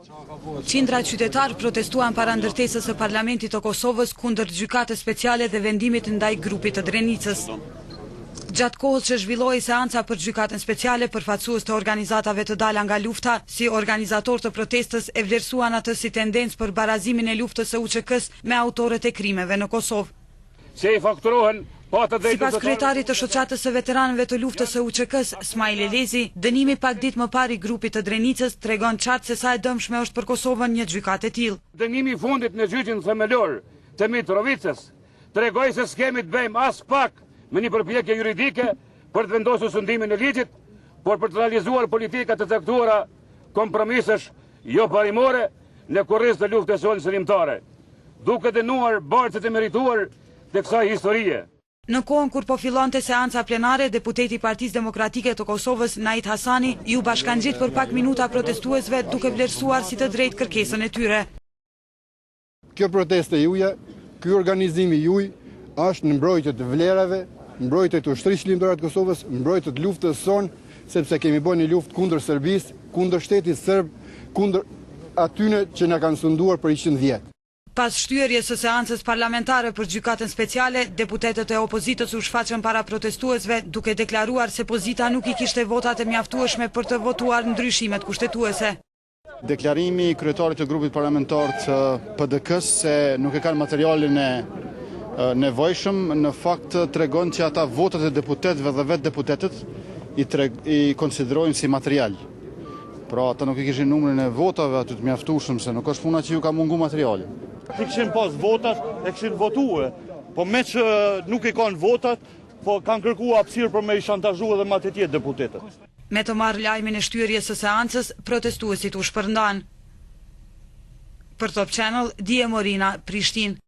Qindra qytetar protestuan para ndërtesës së Parlamentit të Kosovës kundër gjykatës speciale dhe vendimit ndaj grupit të Drenicës. Gjatë kohës që zhvilloi seanca për gjykatën speciale, përfaqësues të organizatave të dala nga lufta, si organizator të protestës, e vlerësuan atë si tendencë për barazimin e luftës së UÇK-s me autorët e krimeve në Kosovë. Sipas kryetarit të shoqatës së veteranëve të luftës së UÇK-s, Smajl Elezi, dënimi pak ditë më parë i grupit të Drenicës tregon qartë se sa e dëmshme është për Kosovën një gjykatë e tillë. Dënimi i fundit në gjyqin themelor të Mitrovicës tregoi se s'kemi të bëjmë as pak me një përpjekje juridike për të vendosur sundimin e ligjit, por për të realizuar politika të caktuara kompromisesh jo parimore në kurriz të luftës së qëllimtare, duke dënuar bartësit e merituar të kësaj historie. Në kohën kur po fillonte seanca plenare, deputeti i Partisë Demokratike të Kosovës, Najt Hasani, ju bashkangjit për pak minuta protestuesve duke vlerësuar si të drejtë kërkesën e tyre. Kjo proteste juja, ky organizimi juj, është në mbrojtje të vlerave, mbrojtje të ushtrisë qëllimtare të Kosovës, mbrojtje të luftës sonë, sepse kemi bërë një luftë kundër Serbisë, kundër shtetit serb, kundër atyne që na kanë sunduar për 100 vjet. Pas shtyerjes së seancës parlamentare për gjykatën speciale, deputetët e opozitës u shfaqën para protestuesve duke deklaruar se pozita nuk i kishte votat e mjaftueshme për të votuar ndryshimet kushtetuese. Deklarimi i kryetarit të grupit parlamentar të PDK-s se nuk e kanë materialin e nevojshëm, në fakt tregon që ata votat e deputetëve dhe vetë deputetët i konsiderojnë si material. Pra ata nuk i kishin numrin e votave aty të mjaftueshëm, se nuk është puna që ju ka mungu materiali. Ti kishin pas votat, e kishin votue, po me që nuk i kanë votat, po kanë kërkuar hapësirë për me i shantazhuar dhe më të tjerë deputetët. Me të marrë lajmin e shtyerjes së seancës, protestuesit u shpërndan. Për Top Channel, Dije Morina, Prishtinë.